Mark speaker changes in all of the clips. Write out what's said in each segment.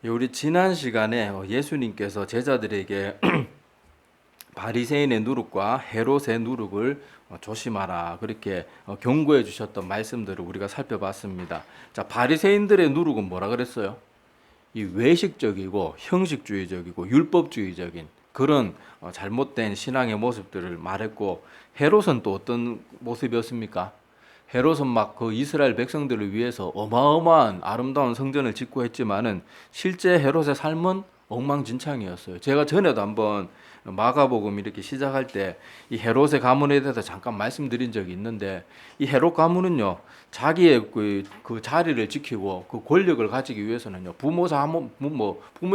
Speaker 1: 우리 지난 시간에 예수님께서 제자들에게 바리새인의 누룩과 헤롯의 누룩을 조심하라 그렇게 경고해 주셨던 말씀들을 우리가 살펴봤습니다. 자, 바리새인들의 누룩은 뭐라 그랬어요? 이 외식적이고 형식주의적이고 율법주의적인 그런 잘못된 신앙의 모습들을 말했고, 헤롯은 또 어떤 모습이었습니까? 헤롯은 막 그 이스라엘 백성들을 위해서 어마어마한 아름다운 성전을 짓고 했지만은 실제 헤롯의 삶은 엉망진창이었어요. 제가 전에도 한번 마가복음 이렇게 시작할 때 이 헤롯의 가문에 대해서 잠깐 말씀드린 적이 있는데, 이 헤롯 가문은요, 자기의 그 자리를 지키고 그 권력을 가지기 위해서는요, 부모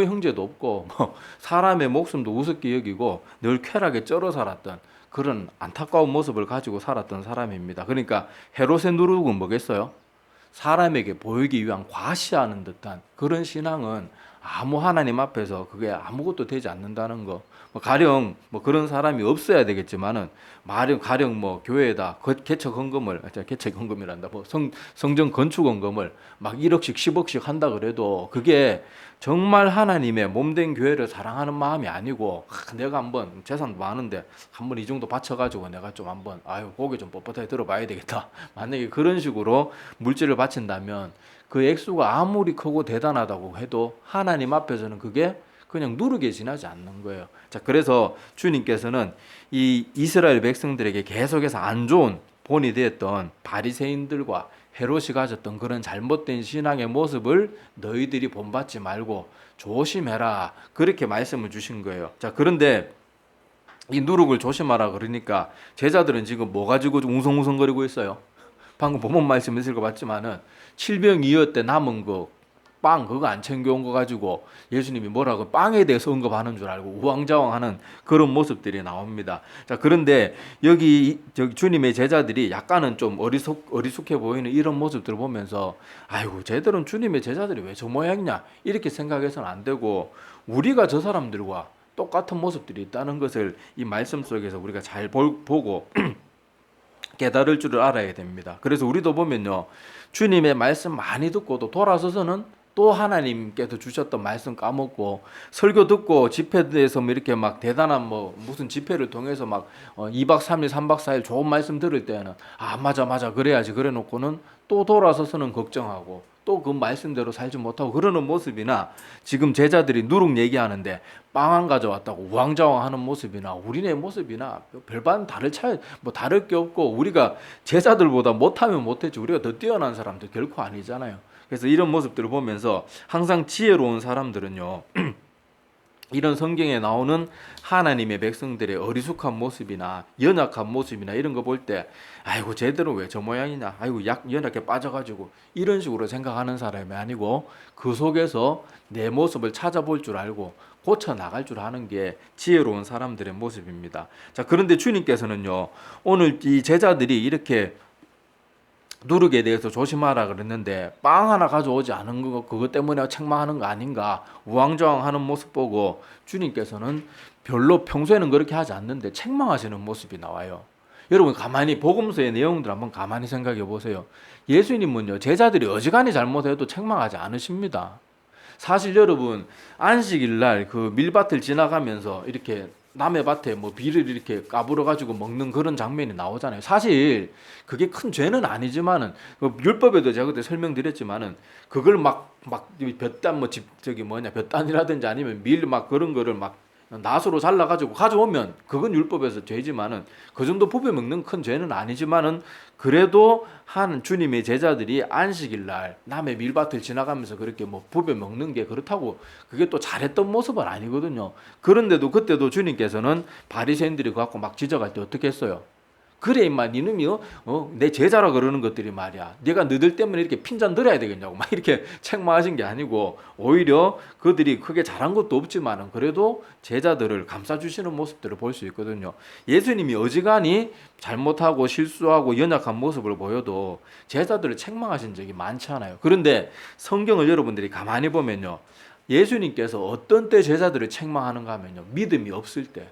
Speaker 1: 형제도 없고 뭐 사람의 목숨도 우습게 여기고 늘 쾌락에 쩔어 살았던 그런 안타까운 모습을 가지고 살았던 사람입니다. 그러니까 헤롯의 누룩은 뭐겠어요? 사람에게 보이기 위한 과시하는 듯한 그런 신앙은 아무 하나님 앞에서 그게 아무것도 되지 않는다는 거. 가령 뭐 그런 사람이 없어야 되겠지만은, 가령 뭐 교회에다 개척 헌금을, 개척 헌금이란다, 뭐 성전 건축 헌금을 막 1억씩 10억씩 한다 그래도 그게 정말 하나님의 몸된 교회를 사랑하는 마음이 아니고, 내가 한번 재산도 많은데 한번 이 정도 바쳐가지고 내가 좀 한번 고개 좀 뻣뻣하게 들어봐야 되겠다, 만약에 그런 식으로 물질을 바친다면 그 액수가 아무리 크고 대단하다고 해도 하나님 앞에서는 그게 그냥 누르게 지나지 않는 거예요. 자, 그래서 주님께서는 이 이스라엘 백성들에게 계속해서 안 좋은 본이 되었던 바리새인들과 헤롯이 가졌던 그런 잘못된 신앙의 모습을 너희들이 본받지 말고 조심해라, 그렇게 말씀을 주신 거예요. 자, 그런데 이 누룩을 조심하라 그러니까 제자들은 지금 뭐 가지고 웅성웅성거리고 있어요? 방금 본문 말씀 읽어봤지만은 7병2여 때 남은 거 빵 그거 안 챙겨온 거 가지고 예수님이 뭐라고 빵에 대해서 언급하는 줄 알고 우왕좌왕하는 그런 모습들이 나옵니다. 자, 그런데 여기 주님의 제자들이 약간은 좀 어리숙해 보이는 이런 모습들을 보면서 아이고, 쟤들은 주님의 제자들이 왜 저 모양이냐 이렇게 생각해서는 안 되고, 우리가 저 사람들과 똑같은 모습들이 있다는 것을 이 말씀 속에서 우리가 잘 보고 깨달을 줄을 알아야 됩니다. 그래서 우리도 보면요, 주님의 말씀 많이 듣고도 돌아서서는 또 하나님께서 주셨던 말씀 까먹고, 설교 듣고 집회에서 뭐 이렇게 막 대단한 뭐 무슨 집회를 통해서 막 2박 3일 3박 4일 좋은 말씀 들을 때는 맞아 그래야지 그래 놓고는 또 돌아서서는 걱정하고 또 그 말씀대로 살지 못하고 그러는 모습이나, 지금 제자들이 누룩 얘기하는데 빵 안 가져왔다고 우왕좌왕하는 모습이나 우리네 모습이나 별반 다를 게 없고, 우리가 제자들보다 못하면 못했지 우리가 더 뛰어난 사람들 결코 아니잖아요. 그래서 이런 모습들을 보면서 항상 지혜로운 사람들은요, 이런 성경에 나오는 하나님의 백성들의 어리숙한 모습이나 연약한 모습이나 이런 거 볼 때 아이고, 쟤들은 왜 저 모양이냐, 아이고 연약해 빠져가지고 이런 식으로 생각하는 사람이 아니고, 그 속에서 내 모습을 찾아볼 줄 알고 고쳐 나갈 줄 아는 게 지혜로운 사람들의 모습입니다. 자, 그런데 주님께서는요, 오늘 이 제자들이 이렇게 누룩에 대해서 조심하라 그랬는데 빵 하나 가져오지 않은 거, 그것 때문에 책망하는 거 아닌가 우왕좌왕하는 모습 보고 주님께서는 별로 평소에는 그렇게 하지 않는데 책망하시는 모습이 나와요. 여러분, 가만히 복음서의 내용들 한번 가만히 생각해 보세요. 예수님은요, 제자들이 어지간히 잘못해도 책망하지 않으십니다. 사실 여러분, 안식일 날 그 밀밭을 지나가면서 이렇게 남의 밭에 뭐 비를 이렇게 까불어 가지고 먹는 그런 장면이 나오잖아요. 사실 그게 큰 죄는 아니지만은, 그 율법에도 제가 그때 설명드렸지만은, 그걸 막 볕단 볕단이라든지 아니면 밀 막 그런 거를 막 낫으로 잘라가지고 가져오면 그건 율법에서 죄지만은, 그 정도 부벼 먹는 큰 죄는 아니지만은, 그래도 한 주님의 제자들이 안식일 날 남의 밀밭을 지나가면서 그렇게 뭐 부벼 먹는 게 그렇다고 그게 또 잘했던 모습은 아니거든요. 그런데도 그때도 주님께서는 바리새인들이 갖고 막 지적할 때 어떻게 했어요? 그래 임마, 니놈이 내 제자라 그러는 것들이 말이야, 네가 너들 때문에 이렇게 핀잔 들어야 되겠냐고 막 이렇게 책망하신 게 아니고, 오히려 그들이 크게 잘한 것도 없지만은 그래도 제자들을 감싸주시는 모습들을 볼 수 있거든요. 예수님이 어지간히 잘못하고 실수하고 연약한 모습을 보여도 제자들을 책망하신 적이 많지 않아요. 그런데 성경을 여러분들이 가만히 보면요, 예수님께서 어떤 때 제자들을 책망하는가 하면요, 믿음이 없을 때,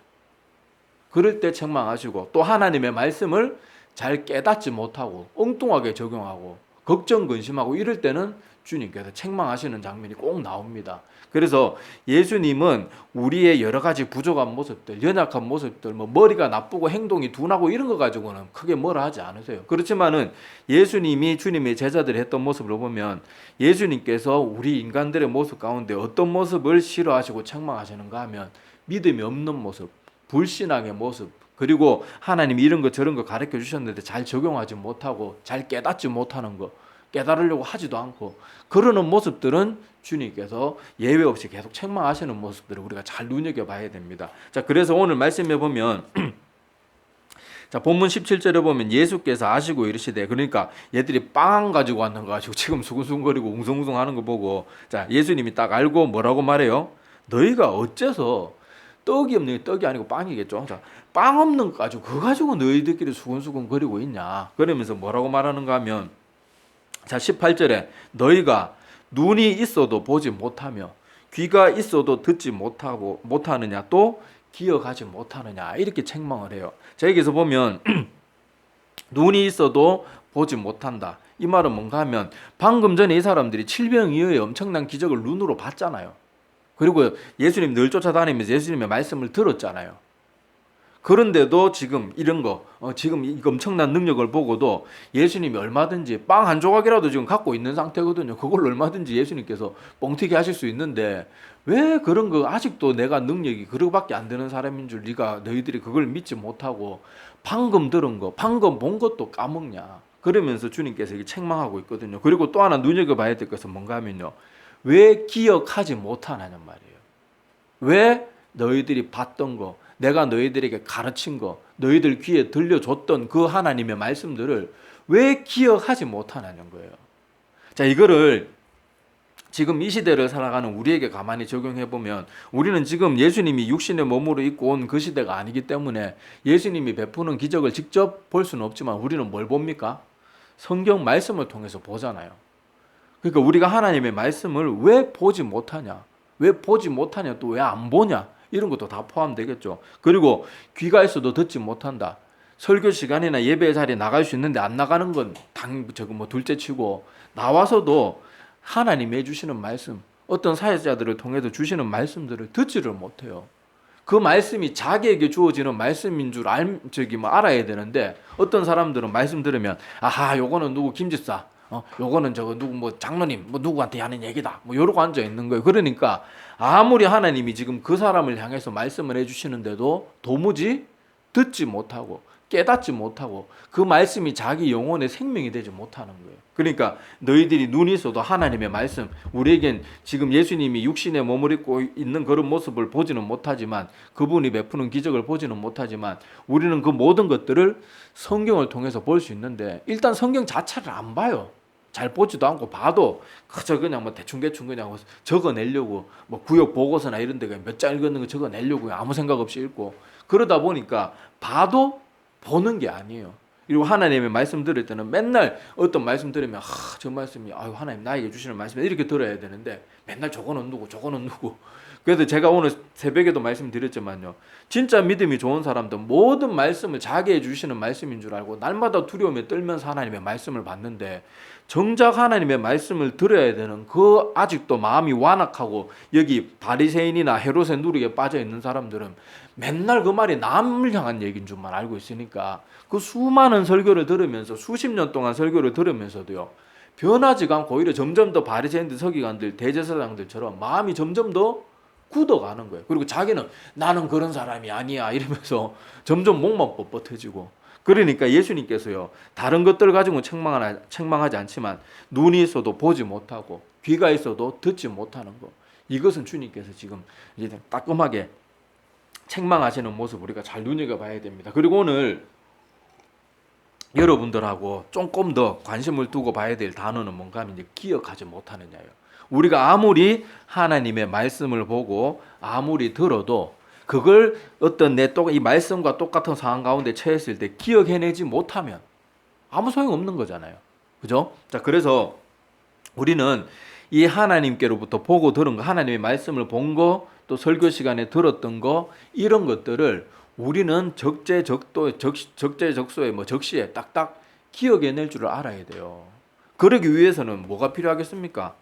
Speaker 1: 그럴 때 책망하시고, 또 하나님의 말씀을 잘 깨닫지 못하고 엉뚱하게 적용하고 걱정 근심하고 이럴 때는 주님께서 책망하시는 장면이 꼭 나옵니다. 그래서 예수님은 우리의 여러 가지 부족한 모습들, 연약한 모습들, 뭐 머리가 나쁘고 행동이 둔하고 이런 거 가지고는 크게 뭐라 하지 않으세요. 그렇지만은 예수님이 주님의 제자들이 했던 모습을 보면 예수님께서 우리 인간들의 모습 가운데 어떤 모습을 싫어하시고 책망하시는가 하면 믿음이 없는 모습, 불신앙의 모습, 그리고 하나님이 이런 거 저런 거 가르쳐 주셨는데 잘 적용하지 못하고 잘 깨닫지 못하는 거, 깨달으려고 하지도 않고 그러는 모습들은 주님께서 예외 없이 계속 책망하시는 모습들을 우리가 잘 눈여겨봐야 됩니다. 자, 그래서 오늘 말씀해 보면 자, 본문 17절에 보면 예수께서 아시고 이르시되, 그러니까 얘들이 빵 가지고 왔는 거 가지고 지금 수근수근거리고 웅성웅성 하는 거 보고, 자, 예수님이 딱 알고 뭐라고 말해요? 너희가 어째서 떡이 없는 게 떡이 아니고 빵이겠죠. 자, 빵 없는 거 가지고 그거 가지고 너희들끼리 수근수근거리고 있냐? 그러면서 뭐라고 말하는가 하면, 자, 18절에 너희가 눈이 있어도 보지 못하며 귀가 있어도 듣지 못하느냐, 또 기억하지 못하느냐, 이렇게 책망을 해요. 자, 여기서 보면 눈이 있어도 보지 못한다. 이 말은 뭔가 하면 방금 전에 이 사람들이 칠병이어의 엄청난 기적을 눈으로 봤잖아요. 그리고 예수님 늘 쫓아다니면서 예수님의 말씀을 들었잖아요. 그런데도 지금 이런 거, 지금 이 엄청난 능력을 보고도 예수님이 얼마든지 빵 한 조각이라도 지금 갖고 있는 상태거든요. 그걸 얼마든지 예수님께서 뻥튀기 하실 수 있는데 왜 그런 거 아직도 내가 능력이 그렇게밖에 안 되는 사람인 줄 너희들이 그걸 믿지 못하고 방금 들은 거, 방금 본 것도 까먹냐. 그러면서 주님께서 이게 책망하고 있거든요. 그리고 또 하나 눈여겨봐야 될 것은 뭔가 하면요. 왜 기억하지 못하냐는 말이에요. 왜 너희들이 봤던 거, 내가 너희들에게 가르친 거, 너희들 귀에 들려줬던 그 하나님의 말씀들을 왜 기억하지 못하냐는 거예요. 자, 이거를 지금 이 시대를 살아가는 우리에게 가만히 적용해 보면 우리는 지금 예수님이 육신의 몸으로 입고 온 그 시대가 아니기 때문에 예수님이 베푸는 기적을 직접 볼 수는 없지만 우리는 뭘 봅니까? 성경 말씀을 통해서 보잖아요. 그러니까 우리가 하나님의 말씀을 왜 보지 못하냐? 왜 보지 못하냐? 또 왜 안 보냐? 이런 것도 다 포함되겠죠. 그리고 귀가 있어도 듣지 못한다. 설교 시간이나 예배 자리에 나갈 수 있는데 안 나가는 건 둘째치고 나와서도 하나님이 해주시는 말씀, 어떤 사회자들을 통해서 주시는 말씀들을 듣지를 못해요. 그 말씀이 자기에게 주어지는 말씀인 줄 알아야 되는데 어떤 사람들은 말씀 들으면 아하 요거는 누구 김집사, 요거는 저거 누구 장로님 누구한테 하는 얘기다 이러고 앉아 있는 거예요. 그러니까 아무리 하나님이 지금 그 사람을 향해서 말씀을 해주시는데도 도무지 듣지 못하고 깨닫지 못하고 그 말씀이 자기 영혼의 생명이 되지 못하는 거예요. 그러니까 너희들이 눈이 있어도 하나님의 말씀, 우리에겐 지금 예수님이 육신의 몸을 입고 있는 그런 모습을 보지는 못하지만 그분이 베푸는 기적을 보지는 못하지만 우리는 그 모든 것들을 성경을 통해서 볼 수 있는데 일단 성경 자체를 안 봐요. 잘 보지도 않고 봐도 그저 그냥 대충 그냥 적어내려고 구역 보고서나 이런 데 몇 장 읽었는 거 적어내려고 아무 생각 없이 읽고 그러다 보니까 봐도 보는 게 아니에요. 그리고 하나님의 말씀 들을 때는 맨날 어떤 말씀 들으면 저 말씀이 하나님 나에게 주시는 말씀 이렇게 들어야 되는데 맨날 저거는 누구 그래서 제가 오늘 새벽에도 말씀드렸지만요. 진짜 믿음이 좋은 사람들 모든 말씀을 자기에 주시는 말씀인 줄 알고 날마다 두려움에 떨면서 하나님의 말씀을 받는데 정작 하나님의 말씀을 들어야 되는 그 아직도 마음이 완악하고 여기 바리새인이나 헤롯의 누룩에 빠져 있는 사람들은 맨날 그 말이 남을 향한 얘기인 줄만 알고 있으니까 그 수많은 설교를 들으면서 수십 년 동안 설교를 들으면서도요. 변하지가 않고 오히려 점점 더 바리새인들 서기관들 대제사장들처럼 마음이 점점 더 굳어가는 거예요. 그리고 자기는 나는 그런 사람이 아니야 이러면서 점점 목만 뻣뻣해지고 그러니까 예수님께서요. 다른 것들 가지고 책망하지 않지만 눈이 있어도 보지 못하고 귀가 있어도 듣지 못하는 것 이것은 주님께서 지금 이제 따끔하게 책망하시는 모습 우리가 잘 눈여겨봐야 됩니다. 그리고 오늘 여러분들하고 조금 더 관심을 두고 봐야 될 단어는 뭔가 하면 이제 기억하지 못하느냐예요. 우리가 아무리 하나님의 말씀을 보고 아무리 들어도 그걸 어떤 이 말씀과 똑같은 상황 가운데 처했을 때 기억해내지 못하면 아무 소용 없는 거잖아요. 그죠? 자, 그래서 우리는 이 하나님께로부터 보고 들은 거, 하나님의 말씀을 본 거, 또 설교 시간에 들었던 거, 이런 것들을 우리는 적재적소에 적시에 딱딱 기억해낼 줄을 알아야 돼요. 그러기 위해서는 뭐가 필요하겠습니까?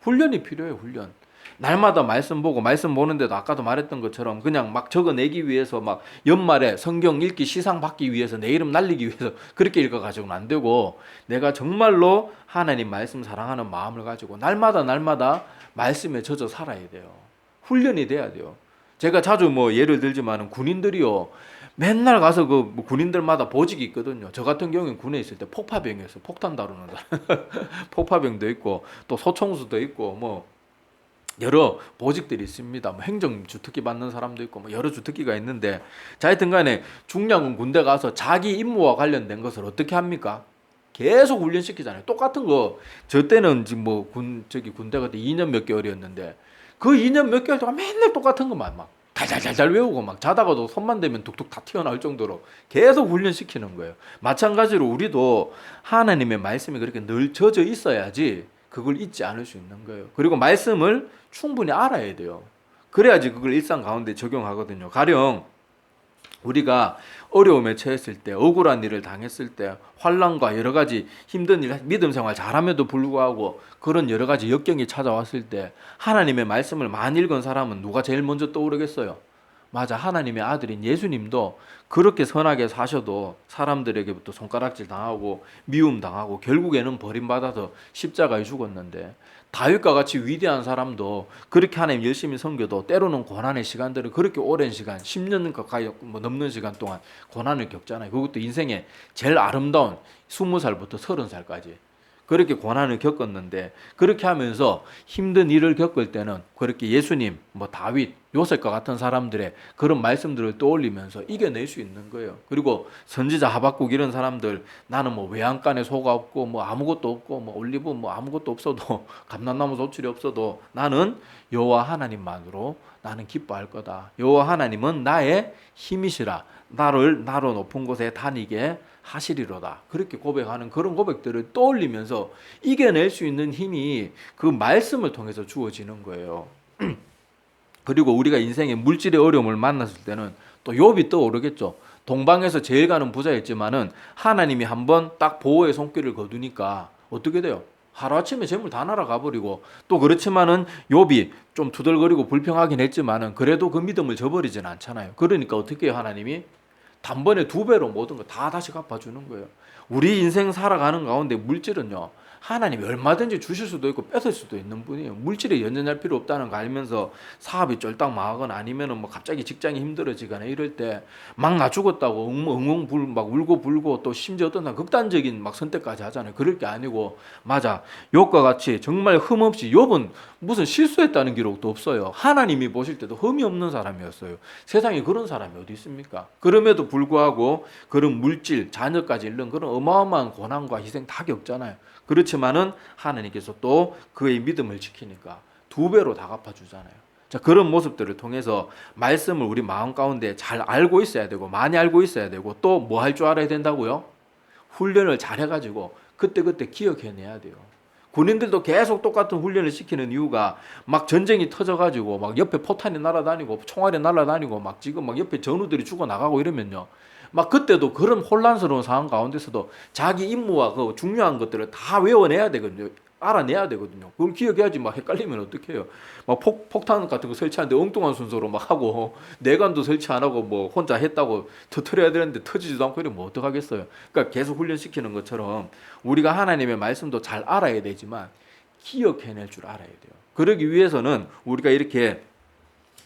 Speaker 1: 훈련이 필요해요. 훈련. 날마다 말씀 보고 말씀 보는데도 아까도 말했던 것처럼 그냥 막 적어내기 위해서 막 연말에 성경 읽기 시상 받기 위해서 내 이름 날리기 위해서 그렇게 읽어가지고는 안 되고, 내가 정말로 하나님 말씀 사랑하는 마음을 가지고 날마다 말씀에 젖어 살아야 돼요. 훈련이 돼야 돼요. 제가 자주 뭐 예를 들지만 군인들이요, 맨날 가서 그뭐 군인들마다 보직이 있거든요. 저 같은 경우는 군에 있을 때 폭파병이었어요. 폭탄 다루는 사람. 폭파병도 있고 또 소총수도 있고 뭐 여러 보직들이 있습니다. 뭐 행정 주특기 받는 사람도 있고 뭐 여러 주특기가 있는데, 자 하여튼 간에 중요한 건 군대 가서 자기 임무와 관련된 것을 어떻게 합니까? 계속 훈련시키잖아요. 똑같은 거. 저 때는 지금 뭐 군대 그때 2년 몇 개월이었는데 그 2년 몇 개월 동안 맨날 똑같은 것만 막 달달달달 외우고 막 자다가도 손만 대면 툭툭 다 튀어나올 정도로 계속 훈련시키는 거예요. 마찬가지로 우리도 하나님의 말씀이 그렇게 늘 젖어 있어야지 그걸 잊지 않을 수 있는 거예요. 그리고 말씀을 충분히 알아야 돼요. 그래야지 그걸 일상 가운데 적용하거든요. 가령 우리가 어려움에 처했을 때, 억울한 일을 당했을 때, 환난과 여러 가지 힘든 일, 믿음 생활 잘함에도 불구하고 그런 여러 가지 역경이 찾아왔을 때 하나님의 말씀을 많이 읽은 사람은 누가 제일 먼저 떠오르겠어요? 맞아, 하나님의 아들인 예수님도 그렇게 선하게 사셔도 사람들에게부터 손가락질 당하고 미움 당하고 결국에는 버림받아서 십자가에 죽었는데, 다윗과 같이 위대한 사람도 그렇게 하나님 열심히 섬겨도 때로는 고난의 시간들을 그렇게 오랜 시간 10년 가까이 뭐 넘는 시간 동안 고난을 겪잖아요. 그것도 인생의 제일 아름다운 20살부터 30살까지 그렇게 고난을 겪었는데, 그렇게 하면서 힘든 일을 겪을 때는 그렇게 예수님, 뭐 다윗, 요셉과 같은 사람들의 그런 말씀들을 떠올리면서 이겨낼 수 있는 거예요. 그리고 선지자 하박국 이런 사람들, 나는 뭐 외양간에 소가 없고 뭐 아무것도 없고 뭐 올리브 뭐 아무것도 없어도 감람나무 조출이 없어도 나는 여호와 하나님만으로 나는 기뻐할 거다. 여호와 하나님은 나의 힘이시라. 나를 나로 높은 곳에 다니게 하시리로다. 그렇게 고백하는 그런 고백들을 떠올리면서 이겨낼 수 있는 힘이 그 말씀을 통해서 주어지는 거예요. 그리고 우리가 인생의 물질의 어려움을 만났을 때는 또 욥이 떠오르겠죠. 동방에서 제일 가는 부자였지만은 하나님이 한번 딱 보호의 손길을 거두니까 어떻게 돼요? 하루아침에 재물 다 날아가 버리고, 또 그렇지만은 욥이 좀 투덜거리고 불평하긴 했지만은 그래도 그 믿음을 저버리진 않잖아요. 그러니까 어떻게 해요? 하나님이 단번에 2배로 모든 거 다 다시 갚아주는 거예요. 우리 인생 살아가는 가운데 물질은요, 하나님이 얼마든지 주실 수도 있고 뺏을 수도 있는 분이에요. 물질에 연연할 필요 없다는 거 알면서 사업이 쫄딱 망하거나 아니면은 뭐 갑자기 직장이 힘들어지거나 이럴 때 막 나 죽었다고 엉엉불 막 울고 불고, 또 심지어 어떤 날 극단적인 막 선택까지 하잖아요. 그럴 게 아니고, 맞아, 욥과 같이 정말 흠 없이, 욥은 무슨 실수했다는 기록도 없어요. 하나님이 보실 때도 흠이 없는 사람이었어요. 세상에 그런 사람이 어디 있습니까? 그럼에도 불구하고 그런 물질, 자녀까지 잃는 그런 어마어마한 고난과 희생 다 겪잖아요. 그렇지만은 하나님께서 또 그의 믿음을 지키니까 2배로 다 갚아주잖아요. 자, 그런 모습들을 통해서 말씀을 우리 마음 가운데 잘 알고 있어야 되고, 많이 알고 있어야 되고, 또 뭐 할 줄 알아야 된다고요? 훈련을 잘 해가지고 그때그때 기억해내야 돼요. 군인들도 계속 똑같은 훈련을 시키는 이유가 막 전쟁이 터져가지고 막 옆에 포탄이 날아다니고 총알이 날아다니고 막 지금 막 옆에 전우들이 죽어나가고 이러면요, 막 그때도 그런 혼란스러운 상황 가운데서도 자기 임무와 그 중요한 것들을 다 외워내야 되거든요. 알아내야 되거든요. 그걸 기억해야지. 막 헷갈리면 어떡해요. 막 폭탄 같은 거 설치하는데 엉뚱한 순서로 막 하고 내관도 설치 안 하고 뭐 혼자 했다고 터뜨려야 되는데 터지지도 않고 이러면 뭐 어떡하겠어요. 그러니까 계속 훈련시키는 것처럼 우리가 하나님의 말씀도 잘 알아야 되지만 기억해낼 줄 알아야 돼요. 그러기 위해서는 우리가 이렇게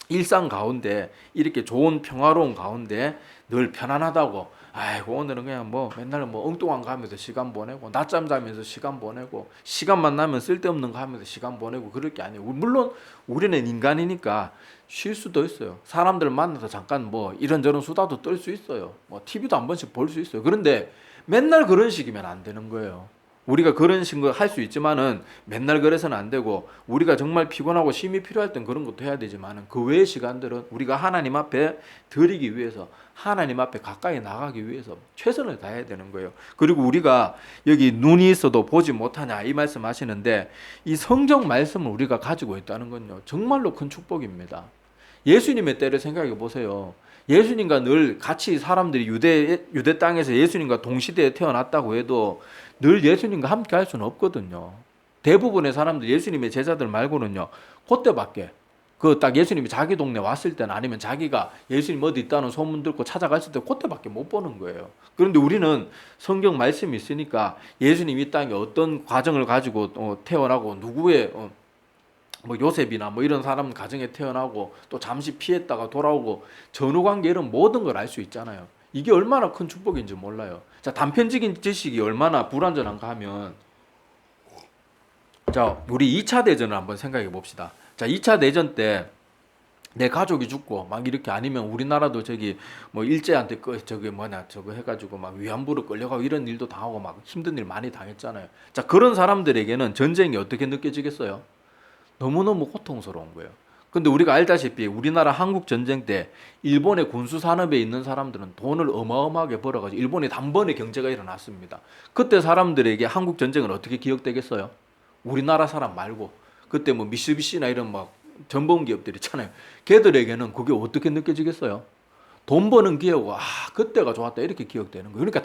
Speaker 1: 일상 가운데 이렇게 좋은 평화로운 가운데 늘 편안하다고, 아이고 오늘은 그냥 뭐 맨날 뭐 엉뚱한 거 하면서 시간 보내고 낮잠 자면서 시간 보내고 시간만 나면 쓸데없는 거 하면서 시간 보내고 그럴 게 아니에요. 물론 우리는 인간이니까 쉴 수도 있어요. 사람들 만나서 잠깐 뭐 이런저런 수다도 떨 수 있어요. 뭐 TV도 한 번씩 볼 수 있어요. 그런데 맨날 그런 식이면 안 되는 거예요. 우리가 그런 식으로 할 수 있지만은 맨날 그래서는 안 되고, 우리가 정말 피곤하고 쉼이 필요할 땐 그런 것도 해야 되지만은 그 외의 시간들은 우리가 하나님 앞에 드리기 위해서, 하나님 앞에 가까이 나가기 위해서 최선을 다해야 되는 거예요. 그리고 우리가 여기 눈이 있어도 보지 못하냐 이 말씀 하시는데, 이 성경 말씀을 우리가 가지고 있다는 건요 정말로 큰 축복입니다. 예수님의 때를 생각해 보세요. 예수님과 늘 같이 사람들이 유대 땅에서 예수님과 동시대에 태어났다고 해도 늘 예수님과 함께 할 수는 없거든요. 대부분의 사람들, 예수님의 제자들 말고는요, 그때밖에, 그 딱 예수님이 자기 동네 왔을 때는, 아니면 자기가 예수님 어디 있다는 소문 듣고 찾아갔을 때 그때밖에 못 보는 거예요. 그런데 우리는 성경 말씀이 있으니까 예수님 이 땅에 어떤 과정을 가지고 태어나고, 누구의 뭐 요셉이나 뭐 이런 사람 가정에 태어나고 또 잠시 피했다가 돌아오고, 전후관계 이런 모든 걸 알 수 있잖아요. 이게 얼마나 큰 축복인지 몰라요. 자, 단편적인 지식이 얼마나 불완전한가 하면, 자, 우리 2차 대전을 한번 생각해 봅시다. 자, 2차 대전 때 내 가족이 죽고 막 이렇게, 아니면 우리나라도 저기 뭐 일제한테 저거 해가지고 막 위안부로 끌려가고 이런 일도 당하고 막 힘든 일 많이 당했잖아요. 자, 그런 사람들에게는 전쟁이 어떻게 느껴지겠어요? 너무너무 고통스러운 거예요. 근데 우리가 알다시피 우리나라 한국 전쟁 때 일본의 군수 산업에 있는 사람들은 돈을 어마어마하게 벌어가지고 일본의 단번에 경제가 일어났습니다. 그때 사람들에게 한국 전쟁은 어떻게 기억되겠어요? 우리나라 사람 말고 그때 뭐 미쓰비시나 이런 막 전범 기업들 있잖아요. 걔들에게는 그게 어떻게 느껴지겠어요? 돈 버는 기회고, 그때가 좋았다 이렇게 기억되는 거예요. 그러니까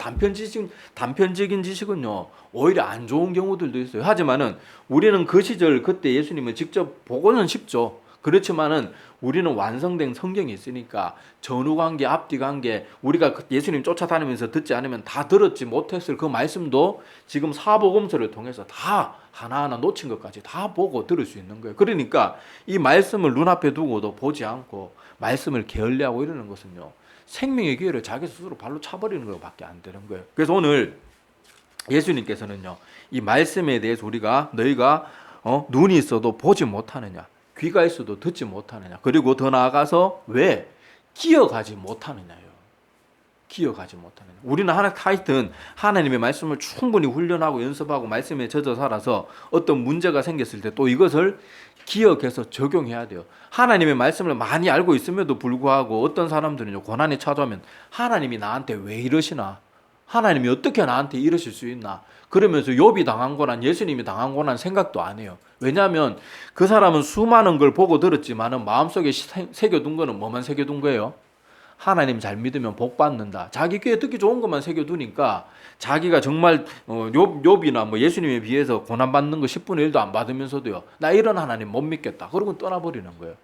Speaker 1: 단편적인 지식은요, 오히려 안 좋은 경우들도 있어요. 하지만은 우리는 그 시절 그때 예수님을 직접 보고는 쉽죠. 그렇지만은 우리는 완성된 성경이 있으니까 전후관계, 앞뒤관계, 우리가 예수님 쫓아다니면서 듣지 않으면 다 들었지 못했을 그 말씀도 지금 사복음서를 통해서 다 하나하나 놓친 것까지 다 보고 들을 수 있는 거예요. 그러니까 이 말씀을 눈앞에 두고도 보지 않고 말씀을 게을리하고 이러는 것은요, 생명의 기회를 자기 스스로 발로 차버리는 것밖에 안 되는 거예요. 그래서 오늘 예수님께서는요, 이 말씀에 대해서 너희가 눈이 있어도 보지 못하느냐, 귀가 있어도 듣지 못하느냐, 그리고 더 나아가서 왜 기억하지 못하느냐요. 기억하지 못하느냐. 우리는 하여튼 하나님의 말씀을 충분히 훈련하고 연습하고 말씀에 젖어 살아서 어떤 문제가 생겼을 때 또 이것을 기억해서 적용해야 돼요. 하나님의 말씀을 많이 알고 있음에도 불구하고 어떤 사람들은 고난이 찾아오면 하나님이 나한테 왜 이러시나? 하나님이 어떻게 나한테 이러실 수 있나? 그러면서 욥이 당한 고난, 예수님이 당한 고난 생각도 안 해요. 왜냐하면 그 사람은 수많은 걸 보고 들었지만은 마음속에 새겨둔 거는 뭐만 새겨둔 거예요? 하나님 잘 믿으면 복 받는다. 자기 귀에 듣기 좋은 것만 새겨두니까 자기가 정말 욥이나 뭐 예수님에 비해서 고난 받는 거 10분의 1도 안 받으면서도요, 나 이런 하나님 못 믿겠다. 그러고 떠나버리는 거예요.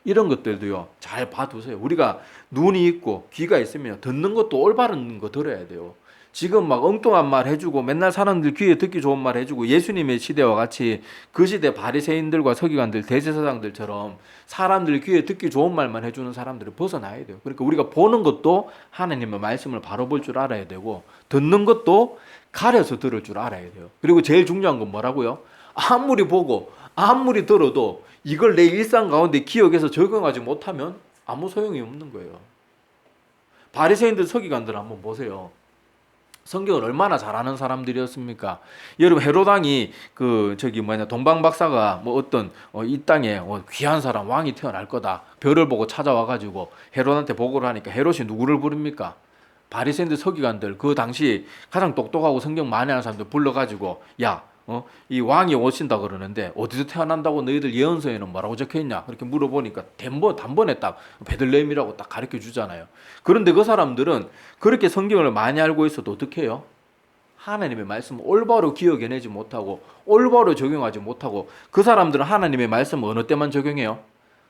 Speaker 1: 이런 것들도요, 잘 봐두세요. 우리가 눈이 있고 귀가 있으면 듣는 것도 올바른 거 들어야 돼요. 지금 막 엉뚱한 말 해주고 맨날 사람들 귀에 듣기 좋은 말 해주고, 예수님의 시대와 같이 그 시대 바리새인들과 서기관들, 대제사장들처럼 사람들 귀에 듣기 좋은 말만 해주는 사람들을 벗어나야 돼요. 그러니까 우리가 보는 것도 하나님의 말씀을 바로 볼 줄 알아야 되고, 듣는 것도 가려서 들을 줄 알아야 돼요. 그리고 제일 중요한 건 뭐라고요? 아무리 보고 아무리 들어도 이걸 내 일상 가운데 기억해서 적용하지 못하면 아무 소용이 없는 거예요. 바리새인들, 서기관들 한번 보세요. 성경을 얼마나 잘하는 사람들이었습니까? 여러분, 헤로당이 동방 박사가 뭐 어떤 이 땅에 귀한 사람, 왕이 태어날 거다, 별을 보고 찾아와 가지고 헤롯한테 보고를 하니까 헤롯이 누구를 부릅니까? 바리새인들, 서기관들, 그 당시 가장 똑똑하고 성경 많이 아는 사람들 불러가지고, 야, 이 왕이 오신다 그러는데 어디서 태어난다고 너희들 예언서에는 뭐라고 적혀있냐? 그렇게 물어보니까 단번에 딱 베들레헴이라고 딱 가르쳐 주잖아요. 그런데 그 사람들은 그렇게 성경을 많이 알고 있어도 어떻게 해요? 하나님의 말씀을 올바로 기억해내지 못하고 올바로 적용하지 못하고, 그 사람들은 하나님의 말씀을 어느 때만 적용해요?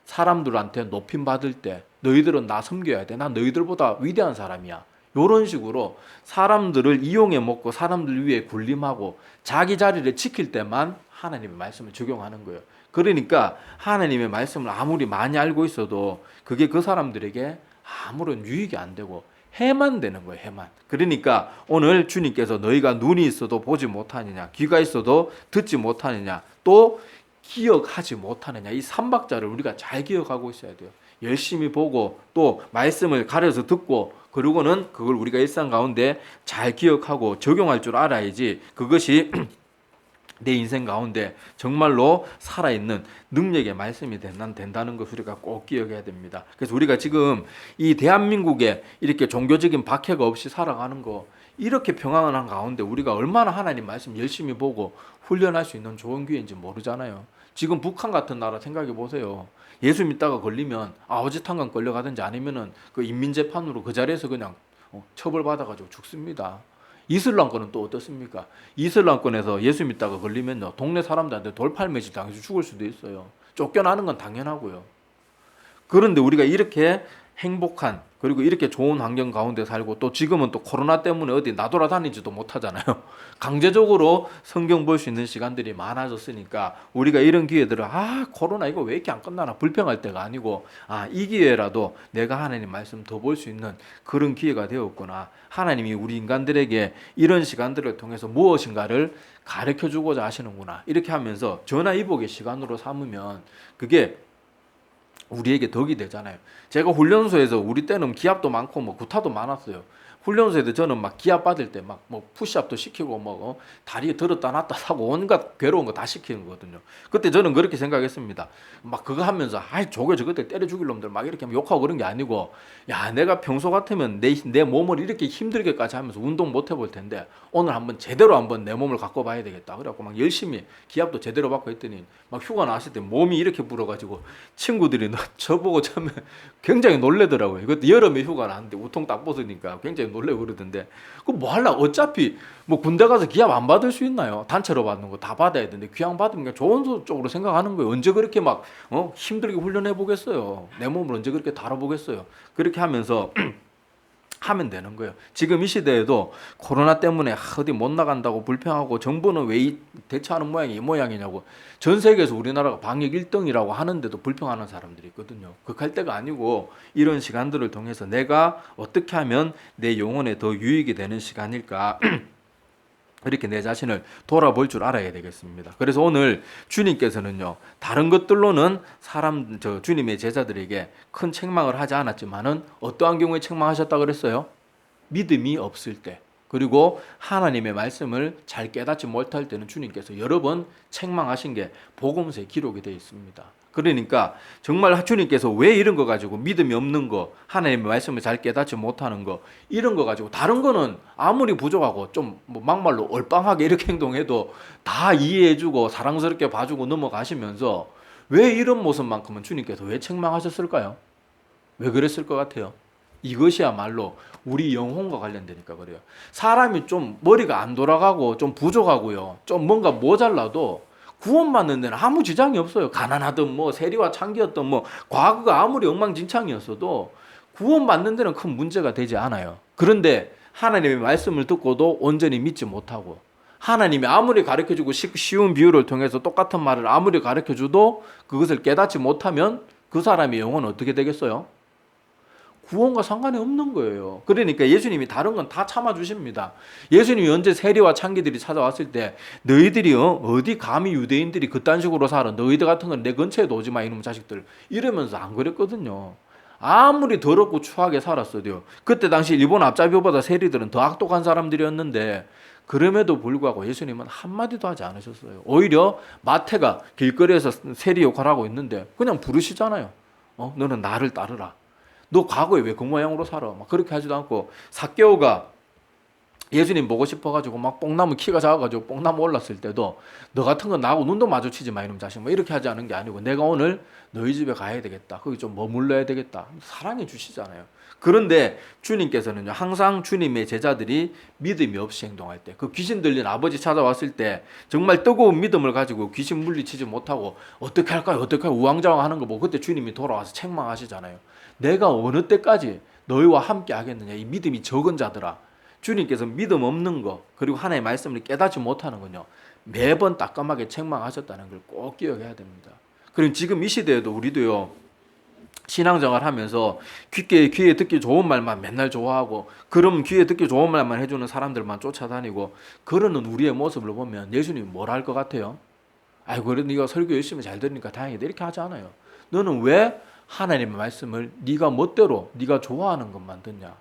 Speaker 1: 사람들한테 높임 받을 때, 너희들은 나 섬겨야 돼, 나 너희들보다 위대한 사람이야, 이런 식으로 사람들을 이용해 먹고 사람들 위에 군림하고 자기 자리를 지킬 때만 하나님의 말씀을 적용하는 거예요. 그러니까 하나님의 말씀을 아무리 많이 알고 있어도 그게 그 사람들에게 아무런 유익이 안 되고 해만 되는 거예요, 해만. 그러니까 오늘 주님께서 너희가 눈이 있어도 보지 못하느냐, 귀가 있어도 듣지 못하느냐, 또 기억하지 못하느냐, 이 3박자를 우리가 잘 기억하고 있어야 돼요. 열심히 보고 또 말씀을 가려서 듣고, 그리고는 그걸 우리가 일상 가운데 잘 기억하고 적용할 줄 알아야지 그것이 내 인생 가운데 정말로 살아있는 능력의 말씀이 된다는 것을 우리가 꼭 기억해야 됩니다. 그래서 우리가 지금 이 대한민국에 이렇게 종교적인 박해가 없이 살아가는 거, 이렇게 평안한 가운데 우리가 얼마나 하나님 말씀 열심히 보고 훈련할 수 있는 좋은 기회인지 모르잖아요. 지금 북한 같은 나라 생각해 보세요. 예수 믿다가 걸리면 아우지탄강 끌려가든지 아니면은 그 인민재판으로 그 자리에서 그냥 처벌받아가지고 죽습니다. 이슬람권은 또 어떻습니까? 이슬람권에서 예수 믿다가 걸리면요, 동네 사람들한테 돌팔매질 당해서 죽을 수도 있어요. 쫓겨나는 건 당연하고요. 그런데 우리가 이렇게 행복한, 그리고 이렇게 좋은 환경 가운데 살고, 또 지금은 또 코로나 때문에 어디 나돌아다니지도 못하잖아요. 강제적으로 성경 볼 수 있는 시간들이 많아졌으니까 우리가 이런 기회들을 코로나 이거 왜 이렇게 안 끝나나 불평할 때가 아니고, 이 기회라도 내가 하나님 말씀 더 볼 수 있는 그런 기회가 되었구나. 하나님이 우리 인간들에게 이런 시간들을 통해서 무엇인가를 가르쳐 주고자 하시는구나. 이렇게 하면서 전화위복의 시간으로 삼으면 그게 우리에게 덕이 되잖아요. 제가 훈련소에서 우리 때는 기합도 많고 뭐 구타도 많았어요. 훈련소에도 저는 막 기합 받을 때 막 뭐 푸시업도 시키고 뭐 다리 들었다 놨다 하고 온갖 괴로운 거 다 시키는 거거든요. 그때 저는 그렇게 생각했습니다. 막 그거 하면서 저거 저것들 때려 죽일 놈들 막 이렇게 욕하고 그런 게 아니고, 야 내가 평소 같으면 내 몸을 이렇게 힘들게까지 하면서 운동 못 해볼 텐데 오늘 한번 제대로 한번 내 몸을 갖고 봐야 되겠다. 그래갖고 막 열심히 기합도 제대로 받고 했더니 막 휴가 나왔을 때 몸이 이렇게 불어가지고 친구들이 저보고 처음에 굉장히 놀래더라고요. 이것도 여름에 휴가 나왔는데 우통 딱 벗으니까 굉장히 놀래고 그러던데, 그럼 뭐 할라? 어차피 뭐 군대 가서 기합 안 받을 수 있나요? 단체로 받는 거 다 받아야 되는데 귀양 받으면 그냥 좋은 쪽으로 생각하는 거예요. 언제 그렇게 막 힘들게 훈련해 보겠어요. 내 몸을 언제 그렇게 다뤄보겠어요. 그렇게 하면서 하면 되는 거예요. 지금 이 시대에도 코로나 때문에 어디 못 나간다고 불평하고 정부는 왜 대처하는 모양이 이 모양이냐고, 전 세계에서 우리나라가 방역 1등이라고 하는데도 불평하는 사람들이 있거든요. 그할 때가 아니고 이런 시간들을 통해서 내가 어떻게 하면 내 영혼에 더 유익이 되는 시간일까 이렇게 내 자신을 돌아볼 줄 알아야 되겠습니다. 그래서 오늘 주님께서는요, 다른 것들로는 주님의 제자들에게 큰 책망을 하지 않았지만은 어떠한 경우에 책망하셨다 그랬어요? 믿음이 없을 때, 그리고 하나님의 말씀을 잘 깨닫지 못할 때는 주님께서 여러 번 책망하신 게 복음서에 기록이 되어 있습니다. 그러니까 정말 주님께서 왜 이런 거 가지고 믿음이 없는 거, 하나님의 말씀을 잘 깨닫지 못하는 거, 이런 거 가지고 다른 거는 아무리 부족하고 좀 뭐 막말로 얼빵하게 이렇게 행동해도 다 이해해주고 사랑스럽게 봐주고 넘어가시면서 왜 이런 모습만큼은 주님께서 왜 책망하셨을까요? 왜 그랬을 것 같아요? 이것이야말로 우리 영혼과 관련되니까 그래요. 사람이 좀 머리가 안 돌아가고 좀 부족하고요, 좀 뭔가 모자라도 구원받는 데는 아무 지장이 없어요. 가난하든 뭐 세리와 창기였던 뭐 과거가 아무리 엉망진창이었어도 구원받는 데는 큰 문제가 되지 않아요. 그런데 하나님의 말씀을 듣고도 온전히 믿지 못하고, 하나님이 아무리 가르쳐주고 쉬운 비유를 통해서 똑같은 말을 아무리 가르쳐줘도 그것을 깨닫지 못하면 그 사람의 영혼은 어떻게 되겠어요? 구원과 상관이 없는 거예요. 그러니까 예수님이 다른 건 다 참아주십니다. 예수님이 언제 세리와 창기들이 찾아왔을 때 너희들이 어디 감히 유대인들이 그딴 식으로 살아, 너희들 같은 건 내 근처에도 오지 마 이놈 자식들 이러면서 안 그랬거든요. 아무리 더럽고 추하게 살았어도요, 그때 당시 일본 앞잡이보다 세리들은 더 악독한 사람들이었는데 그럼에도 불구하고 예수님은 한마디도 하지 않으셨어요. 오히려 마태가 길거리에서 세리 역할을 하고 있는데 그냥 부르시잖아요. 너는 나를 따르라. 너 과거에 왜 그 모양으로 살아? 막 그렇게 하지도 않고, 삭개오가 예수님 보고 싶어가지고 막 뽕나무 키가 작아가지고 뽕나무 올랐을 때도 너 같은 건 나하고 눈도 마주치지 마 이놈 자식, 뭐 이렇게 하지 않은 게 아니고 내가 오늘 너희 집에 가야 되겠다, 거기 좀 머물러야 되겠다, 사랑해 주시잖아요. 그런데 주님께서는요, 항상 주님의 제자들이 믿음이 없이 행동할 때, 그 귀신 들린 아버지 찾아왔을 때 정말 뜨거운 믿음을 가지고 귀신 물리치지 못하고 어떻게 할까요? 우왕좌왕 거 보고 그때 주님이 돌아와서 책망하시잖아요. 내가 어느 때까지 너희와 함께 하겠느냐, 이 믿음이 적은 자들아. 주님께서 믿음 없는 거, 그리고 하나님의 말씀을 깨닫지 못하는 건요, 매번 따끔하게 책망하셨다는 걸 꼭 기억해야 됩니다. 그리고 지금 이 시대에도 우리도요, 신앙생활 하면서 귀에 듣기 좋은 말만 맨날 좋아하고, 그럼 귀에 듣기 좋은 말만 해주는 사람들만 쫓아다니고 그러는 우리의 모습을 보면 예수님이 뭐라 할 것 같아요? 아이고 그래도 네가 설교 열심히 잘 들으니까 다행이다 이렇게 하지 않아요. 너는 왜 하나님의 말씀을 네가 멋대로 네가 좋아하는 것만 듣냐?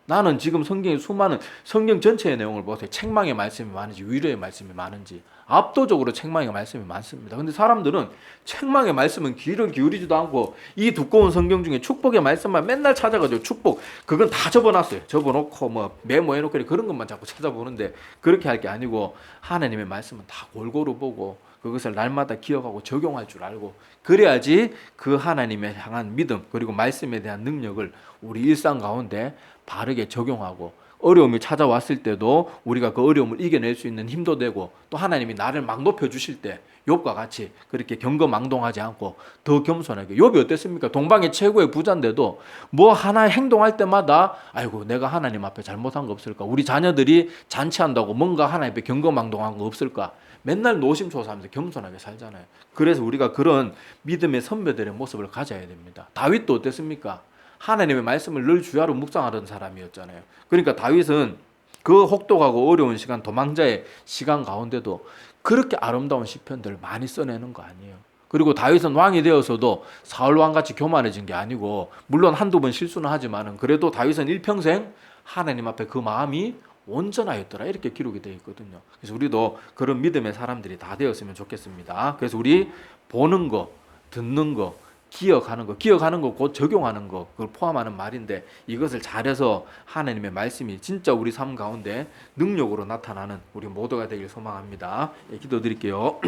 Speaker 1: 나는 지금 성경의 수많은 성경 전체의 내용을 보세요. 책망의 말씀이 많은지 위로의 말씀이 많은지, 압도적으로 책망의 말씀이 많습니다. 근데 사람들은 책망의 말씀은 귀를 기울이지도 않고 이 두꺼운 성경 중에 축복의 말씀만 맨날 찾아가지고 축복 그건 다 접어놨어요. 접어놓고 뭐 메모해놓고 그런 것만 자꾸 찾아보는데, 그렇게 할 게 아니고 하나님의 말씀은 다 골고루 보고 그것을 날마다 기억하고 적용할 줄 알고, 그래야지 그 하나님에 향한 믿음 그리고 말씀에 대한 능력을 우리 일상 가운데 바르게 적용하고, 어려움이 찾아왔을 때도 우리가 그 어려움을 이겨낼 수 있는 힘도 되고, 또 하나님이 나를 막 높여주실 때 욥과 같이 그렇게 경거망동하지 않고 더 겸손하게. 욥이 어땠습니까? 동방의 최고의 부자인데도 뭐 하나 행동할 때마다 아이고 내가 하나님 앞에 잘못한 거 없을까, 우리 자녀들이 잔치한다고 뭔가 하나님 앞에 경거망동한 거 없을까, 맨날 노심초사하면서 겸손하게 살잖아요. 그래서 우리가 그런 믿음의 선배들의 모습을 가져야 됩니다. 다윗도 어땠습니까? 하나님의 말씀을 늘 주야로 묵상하던 사람이었잖아요. 그러니까 다윗은 그 혹독하고 어려운 시간, 도망자의 시간 가운데도 그렇게 아름다운 시편들을 많이 써내는 거 아니에요. 그리고 다윗은 왕이 되어서도 사울 왕같이 교만해진 게 아니고, 물론 한두 번 실수는 하지만은 그래도 다윗은 일평생 하나님 앞에 그 마음이 온전하였더라, 이렇게 기록이 되어 있거든요. 그래서 우리도 그런 믿음의 사람들이 다 되었으면 좋겠습니다. 그래서 우리 보는 거, 듣는 거, 기억하는 거 곧 적용하는 거, 그걸 포함하는 말인데, 이것을 잘해서 하나님의 말씀이 진짜 우리 삶 가운데 능력으로 나타나는 우리 모두가 되길 소망합니다. 기도드릴게요.